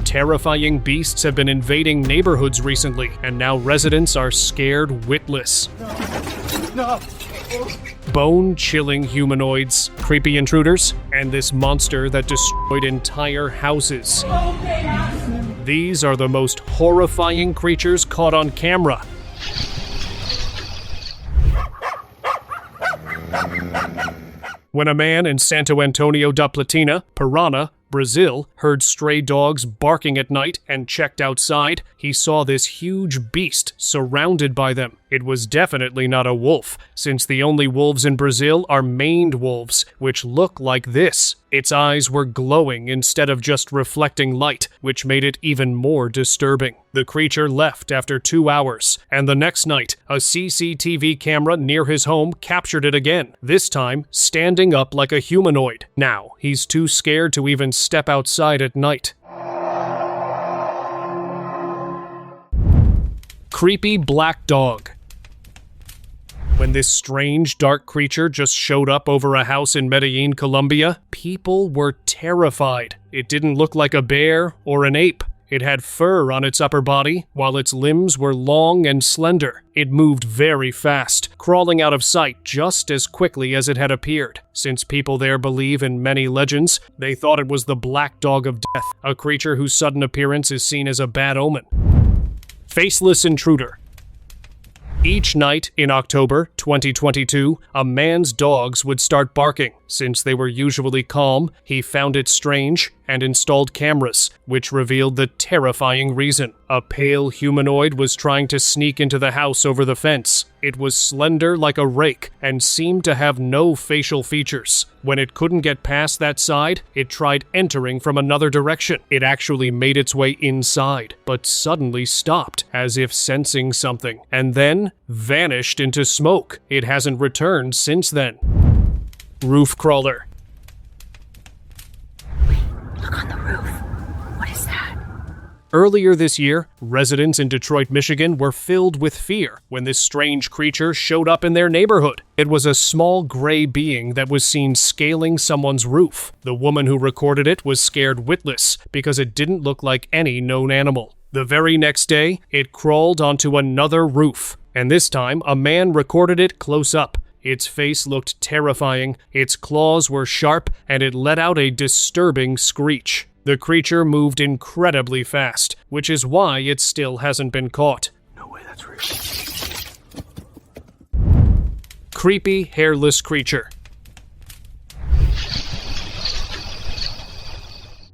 Terrifying beasts have been invading neighborhoods recently, and now residents are scared witless. No. Bone-chilling humanoids, creepy intruders, and this monster that destroyed entire houses. These are the most horrifying creatures caught on camera. When a man in Santo Antonio da Platina, Paraná, Brazil, heard stray dogs barking at night and checked outside, he saw this huge beast surrounded by them. It was definitely not a wolf, since the only wolves in Brazil are maned wolves, which look like this. Its eyes were glowing instead of just reflecting light, which made it even more disturbing. The creature left after 2 hours, and the next night, a CCTV camera near his home captured it again, this time standing up like a humanoid. Now, he's too scared to even step outside at night. Creepy black dog. When this strange, dark creature just showed up over a house in Medellin, Colombia, people were terrified. It didn't look like a bear or an ape. It had fur on its upper body, while its limbs were long and slender. It moved very fast, crawling out of sight just as quickly as it had appeared. Since people there believe in many legends, they thought it was the Black Dog of Death, a creature whose sudden appearance is seen as a bad omen. Faceless intruder. Each night in October 2022, a man's dogs would start barking. Since they were usually calm, he found it strange and installed cameras, which revealed the terrifying reason. A pale humanoid was trying to sneak into the house over the fence. It was slender like a rake and seemed to have no facial features. When it couldn't get past that side, it tried entering from another direction. It actually made its way inside, but suddenly stopped, as if sensing something, and then vanished into smoke. It hasn't returned since then. Roof crawler. Wait, look on the roof. What is that? Earlier this year, residents in Detroit, Michigan were filled with fear when this strange creature showed up in their neighborhood. It was a small gray being that was seen scaling someone's roof. The woman who recorded it was scared witless because it didn't look like any known animal. The very next day, it crawled onto another roof, and this time a man recorded it close up. Its face looked terrifying, its claws were sharp, and it let out a disturbing screech. The creature moved incredibly fast, which is why it still hasn't been caught. No way that's real. Creepy, hairless creature.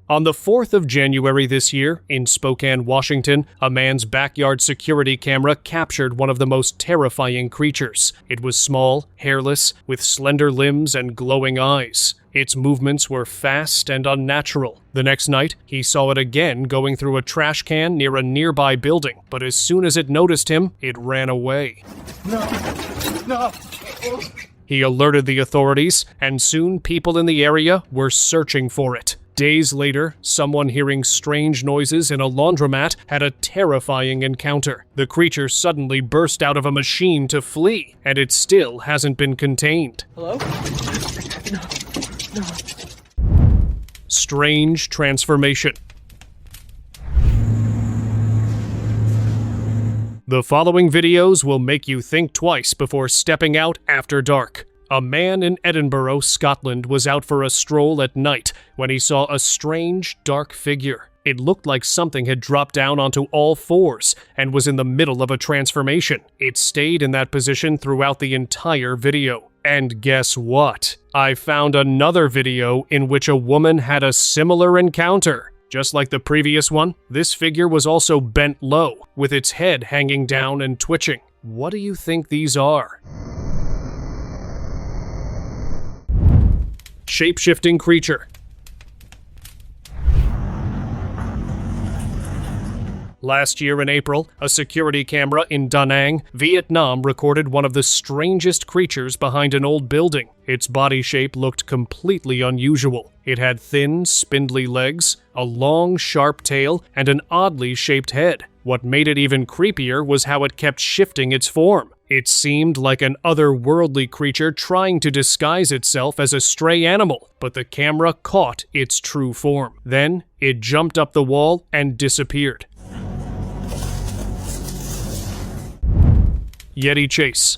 On the 4th of January this year, in Spokane, Washington, a man's backyard security camera captured one of the most terrifying creatures. It was small, hairless, with slender limbs and glowing eyes. Its movements were fast and unnatural. The next night, he saw it again going through a trash can near a nearby building, but as soon as it noticed him, it ran away. No. He alerted the authorities, and soon people in the area were searching for it. Days later, someone hearing strange noises in a laundromat had a terrifying encounter. The creature suddenly burst out of a machine to flee, and it still hasn't been contained. Hello? No. Strange transformation. The following videos will make you think twice before stepping out after dark. A man in Edinburgh, Scotland, was out for a stroll at night when he saw a strange, dark figure. It looked like something had dropped down onto all fours and was in the middle of a transformation. It stayed in that position throughout the entire video. And guess what? I found another video in which a woman had a similar encounter. Just like the previous one, this figure was also bent low, with its head hanging down and twitching. What do you think these are? Shape-shifting creature. Last year in April, a security camera in Da Nang, Vietnam recorded one of the strangest creatures behind an old building. Its body shape looked completely unusual. It had thin, spindly legs, a long, sharp tail, and an oddly shaped head. What made it even creepier was how it kept shifting its form. It seemed like an otherworldly creature trying to disguise itself as a stray animal, but the camera caught its true form. Then, it jumped up the wall and disappeared. Yeti chase.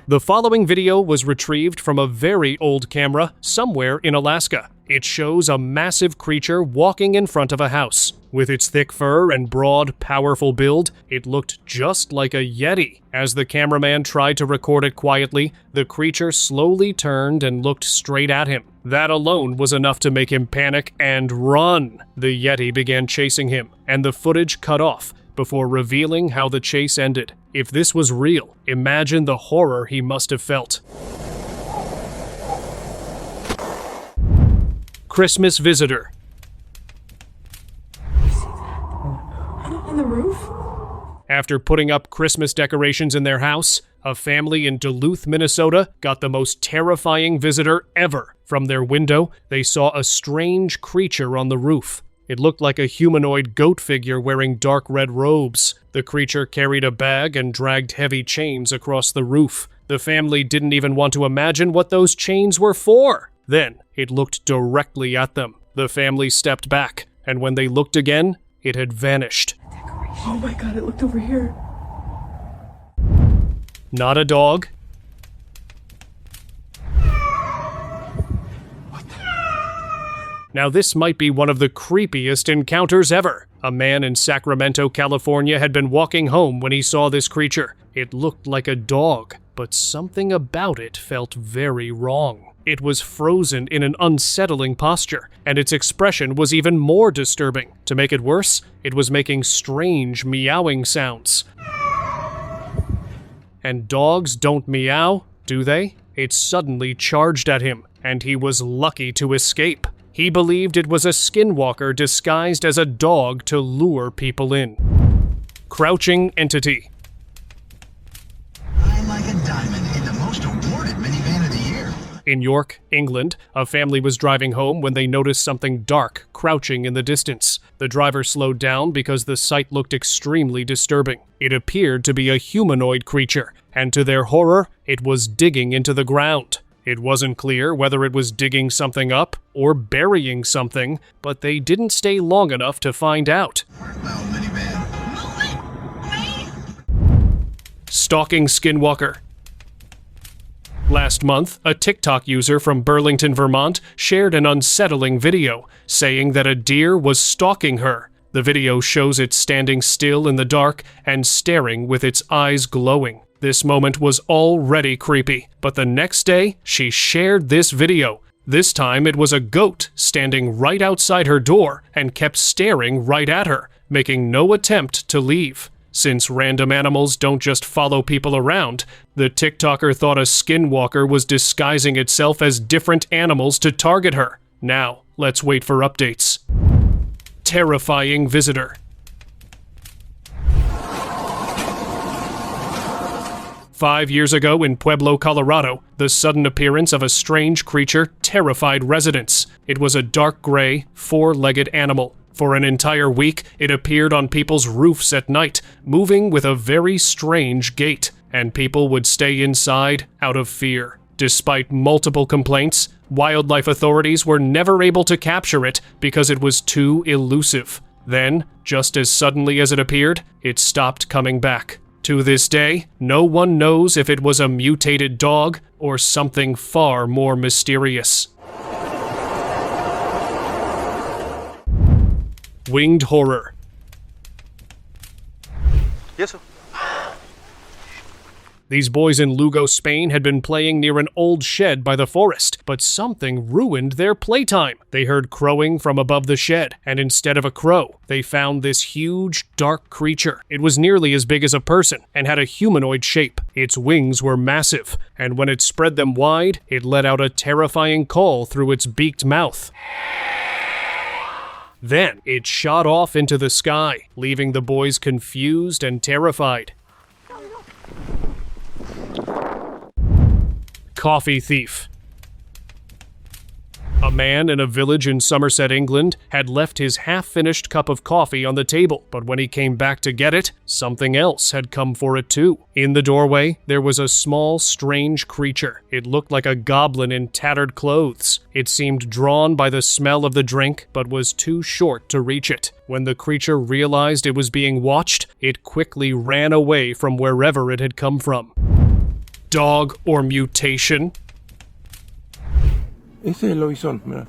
The following video was retrieved from a very old camera somewhere in Alaska. It shows a massive creature walking in front of a house. With its thick fur and broad, powerful build, it looked just like a Yeti. As the cameraman tried to record it quietly, the creature slowly turned and looked straight at him. That alone was enough to make him panic and run. The Yeti began chasing him, and the footage cut off before revealing how the chase ended. If this was real, imagine the horror he must have felt. Christmas visitor. On the roof? After putting up Christmas decorations in their house, a family in Duluth, Minnesota got the most terrifying visitor ever. From their window, they saw a strange creature on the roof. It looked like a humanoid goat figure wearing dark red robes. The creature carried a bag and dragged heavy chains across the roof. The family didn't even want to imagine what those chains were for. Then, it looked directly at them. The family stepped back, and when they looked again, it had vanished. Oh my god, it looked over here. Not a dog. Now this might be one of the creepiest encounters ever. A man in Sacramento, California had been walking home when he saw this creature. It looked like a dog, but something about it felt very wrong. It was frozen in an unsettling posture, and its expression was even more disturbing. To make it worse, it was making strange meowing sounds. And dogs don't meow, do they? It suddenly charged at him, and he was lucky to escape. He believed it was a skinwalker disguised as a dog to lure people in. Crouching entity. I'm like a diamond in the most awarded minivan of the year. In York, England, a family was driving home when they noticed something dark crouching in the distance. The driver slowed down because the sight looked extremely disturbing. It appeared to be a humanoid creature, and to their horror, it was digging into the ground. It wasn't clear whether it was digging something up or burying something, but they didn't stay long enough to find out. Stalking skinwalker. Last month, a TikTok user from Burlington, Vermont, shared an unsettling video, saying that a deer was stalking her. The video shows it standing still in the dark and staring with its eyes glowing. This moment was already creepy, but the next day, she shared this video. This time, it was a goat standing right outside her door and kept staring right at her, making no attempt to leave. Since random animals don't just follow people around, the TikToker thought a skinwalker was disguising itself as different animals to target her. Now, let's wait for updates. Terrifying visitor. 5 years ago in Pueblo, Colorado, the sudden appearance of a strange creature terrified residents. It was a dark gray, four-legged animal. For an entire week, it appeared on people's roofs at night, moving with a very strange gait, and people would stay inside out of fear. Despite multiple complaints, wildlife authorities were never able to capture it because it was too elusive. Then, just as suddenly as it appeared, it stopped coming back. To this day, no one knows if it was a mutated dog or something far more mysterious. Winged horror. Yes, sir. These boys in Lugo, Spain had been playing near an old shed by the forest, but something ruined their playtime. They heard crowing from above the shed, and instead of a crow, they found this huge, dark creature. It was nearly as big as a person, and had a humanoid shape. Its wings were massive, and when it spread them wide, it let out a terrifying call through its beaked mouth. Then, it shot off into the sky, leaving the boys confused and terrified. Coffee thief. A man in a village in Somerset, England, had left his half-finished cup of coffee on the table, but when he came back to get it, something else had come for it too. In the doorway, there was a small, strange creature. It looked like a goblin in tattered clothes. It seemed drawn by the smell of the drink, but was too short to reach it. When the creature realized it was being watched, it quickly ran away from wherever it had come from. Dog or mutation? Ese es el lobizón, mira.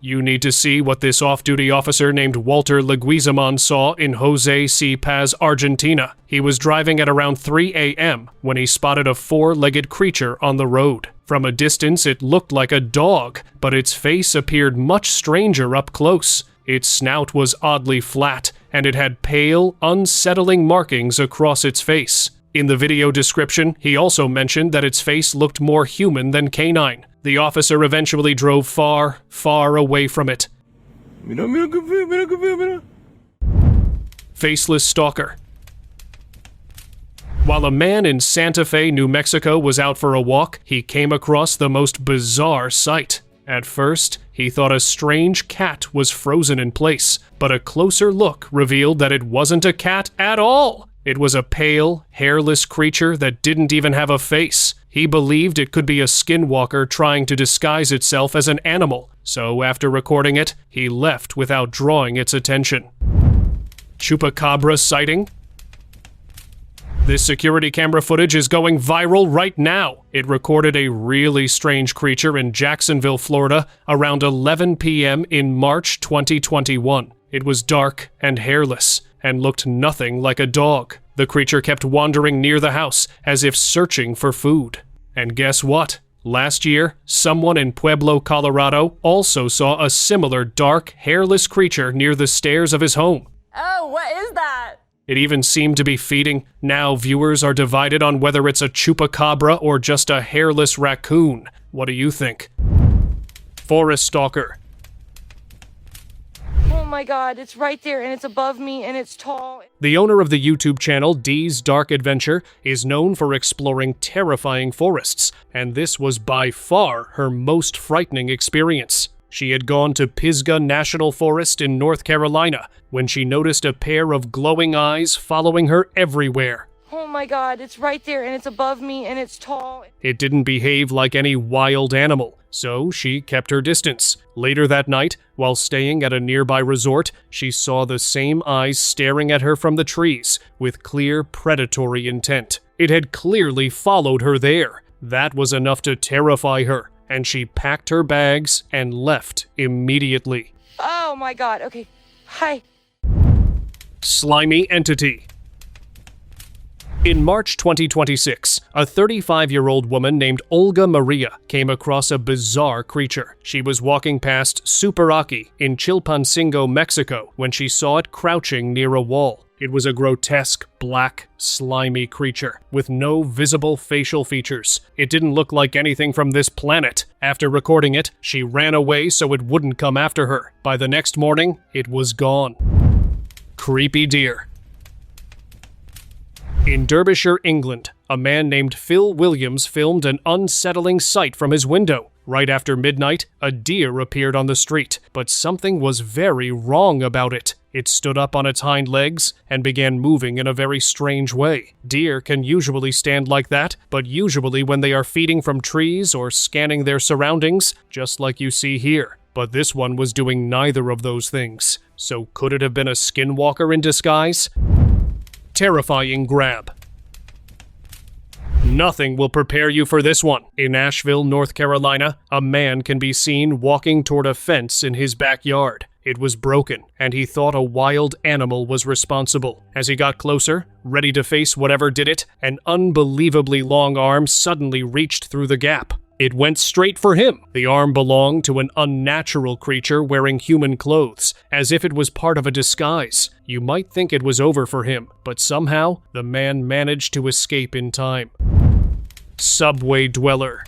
You need to see what this off-duty officer named Walter Leguizamon saw in Jose C. Paz, Argentina. He was driving at around 3 a.m. when he spotted a four-legged creature on the road. From a distance, it looked like a dog, but its face appeared much stranger up close. Its snout was oddly flat, and it had pale, unsettling markings across its face. In the video description, he also mentioned that its face looked more human than canine. The officer eventually drove far, far away from it. Mira, mira qué feo, mira qué feo, mira. Faceless stalker. While a man in Santa Fe, New Mexico was out for a walk, he came across the most bizarre sight. At first, he thought a strange cat was frozen in place, but a closer look revealed that it wasn't a cat at all. It was a pale, hairless creature that didn't even have a face. He believed it could be a skinwalker trying to disguise itself as an animal, so after recording it, he left without drawing its attention. Chupacabra sighting? This security camera footage is going viral right now. It recorded a really strange creature in Jacksonville, Florida, around 11 p.m. in March 2021. It was dark and hairless, and looked nothing like a dog. The creature kept wandering near the house, as if searching for food. And guess what? Last year, someone in Pueblo, Colorado, also saw a similar dark, hairless creature near the stairs of his home. Oh, what is that? It even seemed to be feeding. Now viewers are divided on whether it's a chupacabra or just a hairless raccoon. What do you think? Forest stalker. Oh my god, it's right there and it's above me and it's tall. The owner of the YouTube channel Dee's Dark Adventure is known for exploring terrifying forests, and this was by far her most frightening experience. She had gone to Pisgah National Forest in North Carolina when she noticed a pair of glowing eyes following her everywhere. Oh my god, it's right there and it's above me and it's tall. It didn't behave like any wild animal, so she kept her distance. Later that night, while staying at a nearby resort, she saw the same eyes staring at her from the trees with clear predatory intent. It had clearly followed her there. That was enough to terrify her, and she packed her bags and left immediately. Oh my god, okay. Hi. Slimy entity. In March 2026, a 35-year-old woman named Olga Maria came across a bizarre creature. She was walking past Superaki in Chilpancingo, Mexico, when she saw it crouching near a wall. It was a grotesque, black, slimy creature with no visible facial features. It didn't look like anything from this planet. After recording it, she ran away so it wouldn't come after her. By the next morning, it was gone. Creepy deer. In Derbyshire, England, a man named Phil Williams filmed an unsettling sight from his window. Right after midnight, a deer appeared on the street, but something was very wrong about it. It stood up on its hind legs and began moving in a very strange way. Deer can usually stand like that, but usually when they are feeding from trees or scanning their surroundings, just like you see here. But this one was doing neither of those things. So could it have been a skinwalker in disguise? Terrifying grab. Nothing will prepare you for this one. In Asheville, North Carolina, a man can be seen walking toward a fence in his backyard. It was broken, and he thought a wild animal was responsible. As he got closer, ready to face whatever did it, an unbelievably long arm suddenly reached through the gap. It went straight for him. The arm belonged to an unnatural creature wearing human clothes, as if it was part of a disguise. You might think it was over for him, but somehow, the man managed to escape in time. Subway dweller.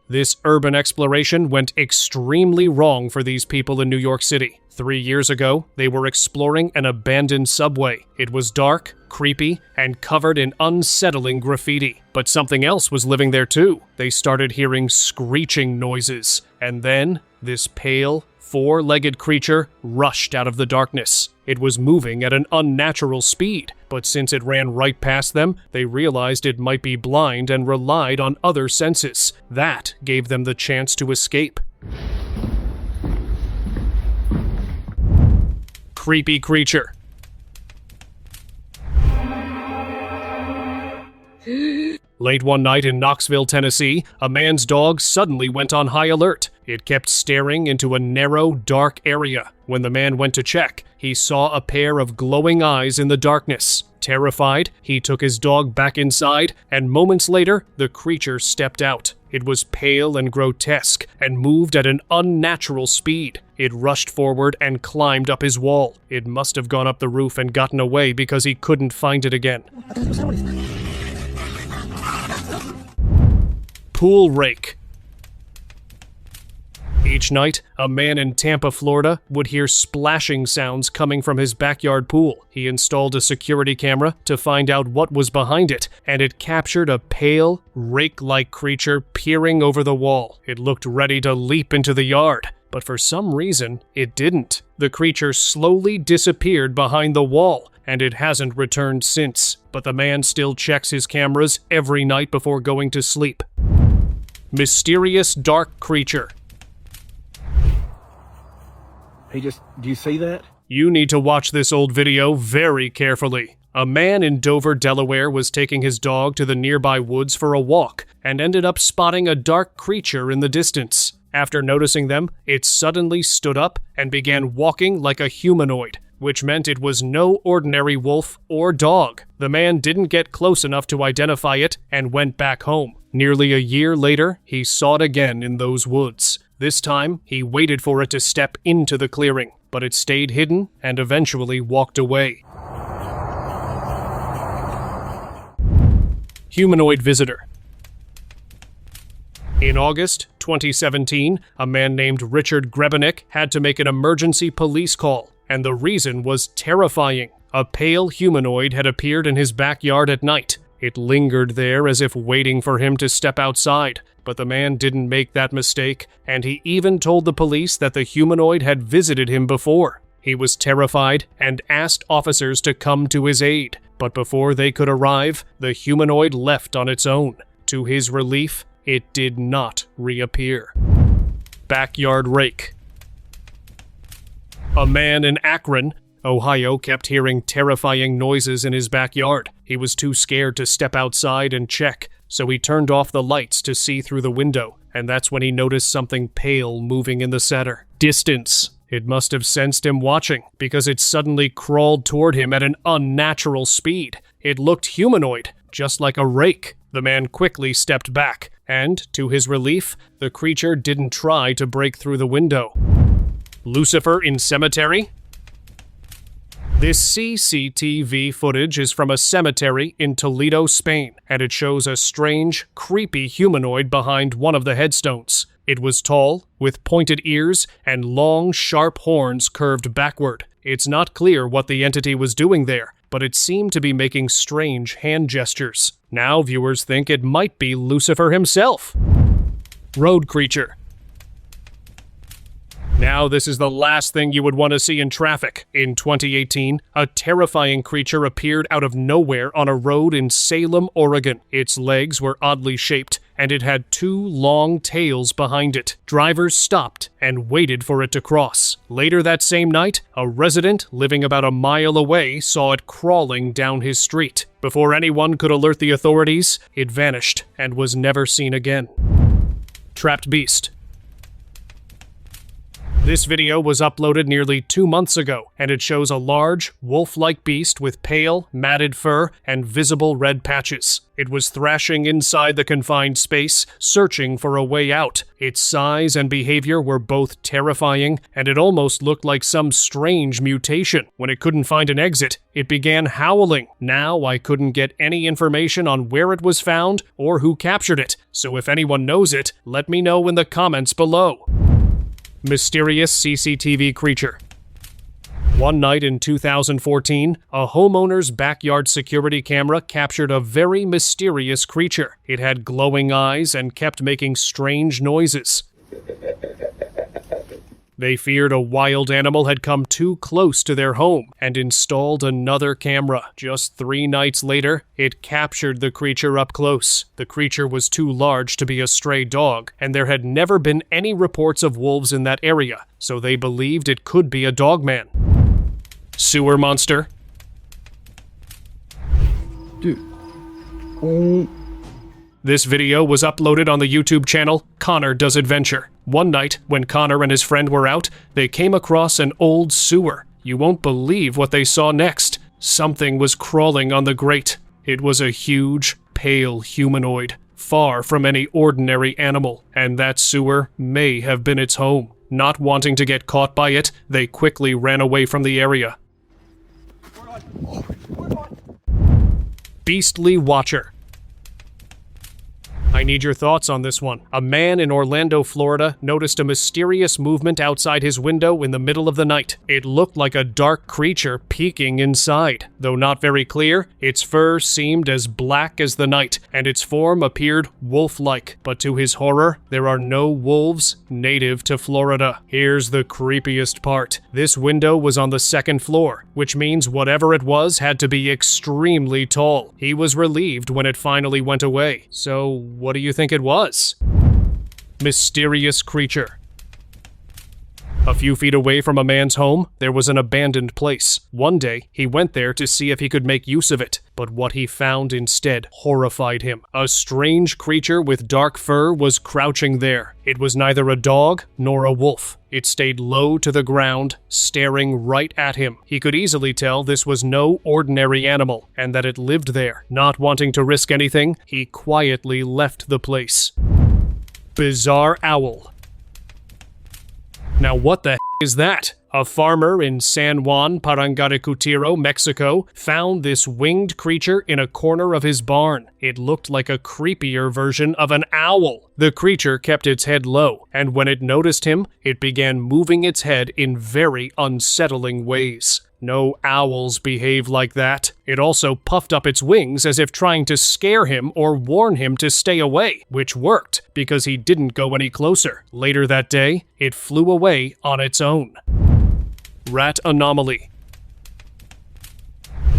This urban exploration went extremely wrong for these people in New York City. 3 years ago, they were exploring an abandoned subway. It was dark, creepy, and covered in unsettling graffiti. But something else was living there too. They started hearing screeching noises. And then, this pale, four-legged creature rushed out of the darkness. It was moving at an unnatural speed, but since it ran right past them, they realized it might be blind and relied on other senses. That gave them the chance to escape. Creepy creature. Late one night in Knoxville, Tennessee, a man's dog suddenly went on high alert. It kept staring into a narrow, dark area. When the man went to check, he saw a pair of glowing eyes in the darkness. Terrified, he took his dog back inside, and moments later, the creature stepped out. It was pale and grotesque, and moved at an unnatural speed. It rushed forward and climbed up his wall. It must have gone up the roof and gotten away because he couldn't find it again. Pool rake. Each night, a man in Tampa, Florida, would hear splashing sounds coming from his backyard pool. He installed a security camera to find out what was behind it, and it captured a pale, rake-like creature peering over the wall. It looked ready to leap into the yard, but for some reason, it didn't. The creature slowly disappeared behind the wall, and it hasn't returned since. But the man still checks his cameras every night before going to sleep. Mysterious dark creature. Hey, do you see that? You need to watch this old video very carefully. A man in Dover, Delaware was taking his dog to the nearby woods for a walk and ended up spotting a dark creature in the distance. After noticing them, it suddenly stood up and began walking like a humanoid, which meant it was no ordinary wolf or dog. The man didn't get close enough to identify it and went back home. Nearly a year later, he saw it again in those woods. This time, he waited for it to step into the clearing, but it stayed hidden and eventually walked away. Humanoid visitor. In August 2017, a man named Richard Grebenik had to make an emergency police call, and the reason was terrifying. A pale humanoid had appeared in his backyard at night. It lingered there as if waiting for him to step outside, but the man didn't make that mistake, and he even told the police that the humanoid had visited him before. He was terrified and asked officers to come to his aid, but before they could arrive, the humanoid left on its own. To his relief, it did not reappear. Backyard rake. A man in Akron, Ohio, kept hearing terrifying noises in his backyard. He was too scared to step outside and check, so he turned off the lights to see through the window, and that's when he noticed something pale moving in the center. Distance. It must have sensed him watching, because it suddenly crawled toward him at an unnatural speed. It looked humanoid, just like a rake. The man quickly stepped back, and, to his relief, the creature didn't try to break through the window. Lucifer in cemetery? This CCTV footage is from a cemetery in Toledo, Spain, and it shows a strange, creepy humanoid behind one of the headstones. It was tall, with pointed ears and long, sharp horns curved backward. It's not clear what the entity was doing there, but it seemed to be making strange hand gestures. Now viewers think it might be Lucifer himself. Road creature. Now this is the last thing you would want to see in traffic. In 2018, a terrifying creature appeared out of nowhere on a road in Salem, Oregon. Its legs were oddly shaped, and it had two long tails behind it. Drivers stopped and waited for it to cross. Later that same night, a resident living about a mile away saw it crawling down his street. Before anyone could alert the authorities, it vanished and was never seen again. Trapped beast. This video was uploaded nearly 2 months ago, and it shows a large, wolf-like beast with pale, matted fur and visible red patches. It was thrashing inside the confined space, searching for a way out. Its size and behavior were both terrifying, and it almost looked like some strange mutation. When it couldn't find an exit, it began howling. Now I couldn't get any information on where it was found or who captured it, so if anyone knows it, let me know in the comments below. Mysterious CCTV creature. One night in 2014, a homeowner's backyard security camera captured a very mysterious creature. It had glowing eyes and kept making strange noises. They feared a wild animal had come too close to their home and installed another camera. Just 3 nights later, it captured the creature up close. The creature was too large to be a stray dog, and there had never been any reports of wolves in that area, so they believed it could be a dogman. Sewer monster. Dude. Oh. This video was uploaded on the YouTube channel Connor Does Adventure. One night, when Connor and his friend were out, they came across an old sewer. You won't believe what they saw next. Something was crawling on the grate. It was a huge, pale humanoid, far from any ordinary animal, and that sewer may have been its home. Not wanting to get caught by it, they quickly ran away from the area. Beastly Watcher. I need your thoughts on this one. A man in Orlando, Florida, noticed a mysterious movement outside his window in the middle of the night. It looked like a dark creature peeking inside. Though not very clear, its fur seemed as black as the night, and its form appeared wolf-like. But to his horror, there are no wolves native to Florida. Here's the creepiest part. This window was on the 2nd floor, which means whatever it was had to be extremely tall. He was relieved when it finally went away. So, what do you think it was? Mysterious creature. A few feet away from a man's home, there was an abandoned place. One day, he went there to see if he could make use of it, but what he found instead horrified him. A strange creature with dark fur was crouching there. It was neither a dog nor a wolf. It stayed low to the ground, staring right at him. He could easily tell this was no ordinary animal, and that it lived there. Not wanting to risk anything, he quietly left the place. Bizarre owl. Now what the is that? A farmer in San Juan, Parangaricutiro, Mexico, found this winged creature in a corner of his barn. It looked like a creepier version of an owl. The creature kept its head low, and when it noticed him, it began moving its head in very unsettling ways. No owls behave like that. It also puffed up its wings as if trying to scare him or warn him to stay away, which worked because he didn't go any closer. Later that day, it flew away on its own. Rat anomaly.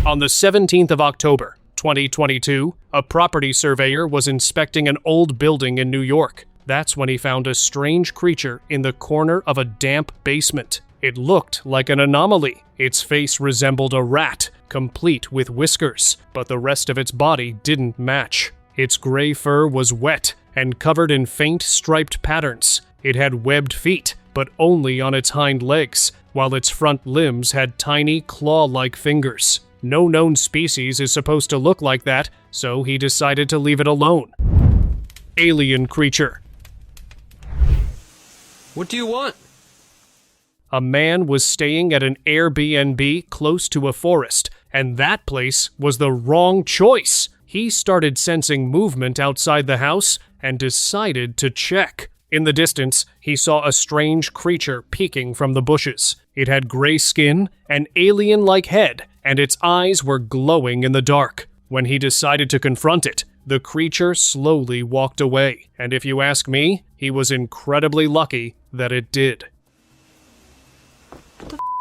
On the 17th of October, 2022, a property surveyor was inspecting an old building in New York. That's when he found a strange creature in the corner of a damp basement. It looked like an anomaly. Its face resembled a rat, complete with whiskers, but the rest of its body didn't match. Its gray fur was wet and covered in faint striped patterns. It had webbed feet, but only on its hind legs, while its front limbs had tiny claw-like fingers. No known species is supposed to look like that, so he decided to leave it alone. Alien creature. What do you want? A man was staying at an Airbnb close to a forest, and that place was the wrong choice. He started sensing movement outside the house and decided to check. In the distance, he saw a strange creature peeking from the bushes. It had gray skin, an alien-like head, and its eyes were glowing in the dark. When he decided to confront it, the creature slowly walked away, and if you ask me, he was incredibly lucky that it did.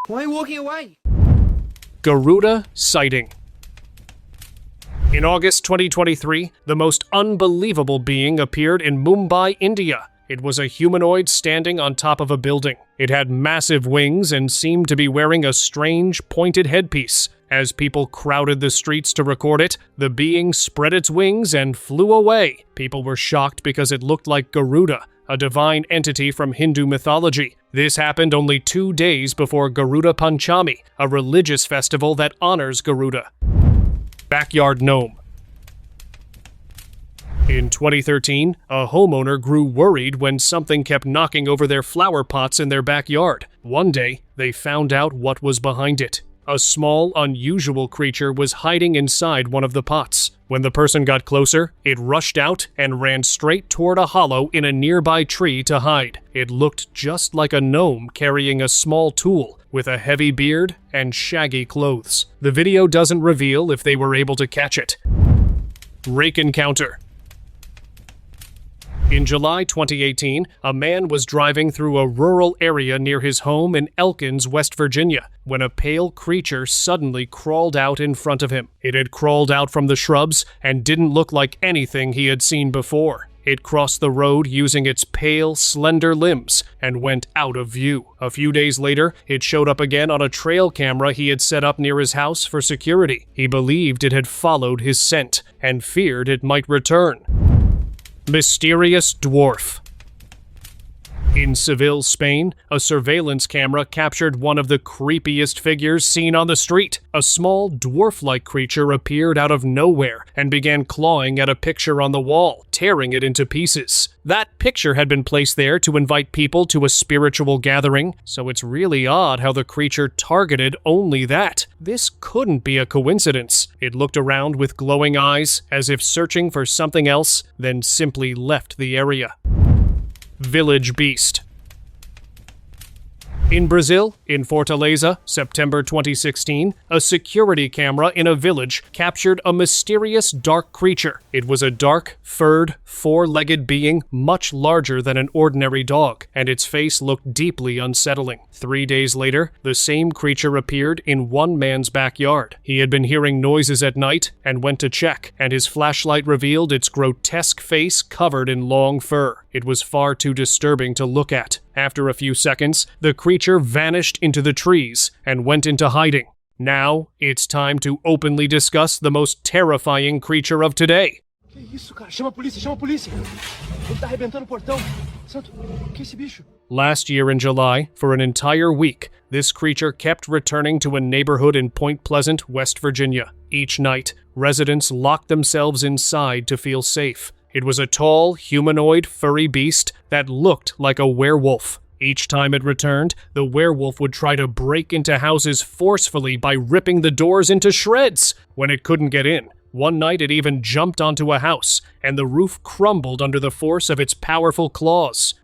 Why are you walking away? Garuda sighting. In August 2023, the most unbelievable being appeared in Mumbai, India. It was a humanoid standing on top of a building. It had massive wings and seemed to be wearing a strange, pointed headpiece. As people crowded the streets to record it, the being spread its wings and flew away. People were shocked because it looked like Garuda, a divine entity from Hindu mythology. This happened only 2 days before Garuda Panchami, a religious festival that honors Garuda. Backyard gnome. In 2013, a homeowner grew worried when something kept knocking over their flower pots in their backyard. One day, they found out what was behind it. A small, unusual creature was hiding inside one of the pots. When the person got closer, it rushed out and ran straight toward a hollow in a nearby tree to hide. It looked just like a gnome carrying a small tool, with a heavy beard and shaggy clothes. The video doesn't reveal if they were able to catch it. Rake encounter. In July 2018, a man was driving through a rural area near his home in Elkins, West Virginia, when a pale creature suddenly crawled out in front of him. It had crawled out from the shrubs and didn't look like anything he had seen before. It crossed the road using its pale, slender limbs and went out of view. A few days later, it showed up again on a trail camera he had set up near his house for security. He believed it had followed his scent and feared it might return. Mysterious dwarf. In Seville, Spain, a surveillance camera captured one of the creepiest figures seen on the street. A small, dwarf-like creature appeared out of nowhere and began clawing at a picture on the wall, tearing it into pieces. That picture had been placed there to invite people to a spiritual gathering, so it's really odd how the creature targeted only that. This couldn't be a coincidence. It looked around with glowing eyes, as if searching for something else, then simply left the area. Village beast. In Brazil, in Fortaleza, September 2016, a security camera in a village captured a mysterious dark creature. It was a dark, furred, four-legged being much larger than an ordinary dog, and its face looked deeply unsettling. 3 days later, the same creature appeared in one man's backyard. He had been hearing noises at night and went to check, and his flashlight revealed its grotesque face covered in long fur. It was far too disturbing to look at. After a few seconds, the creature vanished into the trees and went into hiding. Now, it's time to openly discuss the most terrifying creature of today. Que isso, cara? Chama a polícia, chama a polícia. Ele tá arrebentando o portão. Santo, que é esse bicho? Last year in July, for an entire week, this creature kept returning to a neighborhood in Point Pleasant, West Virginia. Each night, residents locked themselves inside to feel safe. It was a tall, humanoid, furry beast that looked like a werewolf. Each time it returned, the werewolf would try to break into houses forcefully by ripping the doors into shreds. When it couldn't get in, one night it even jumped onto a house, and the roof crumbled under the force of its powerful claws.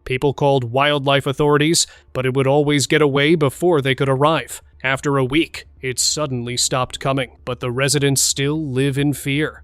People called wildlife authorities, but it would always get away before they could arrive. After a week, it suddenly stopped coming, but the residents still live in fear.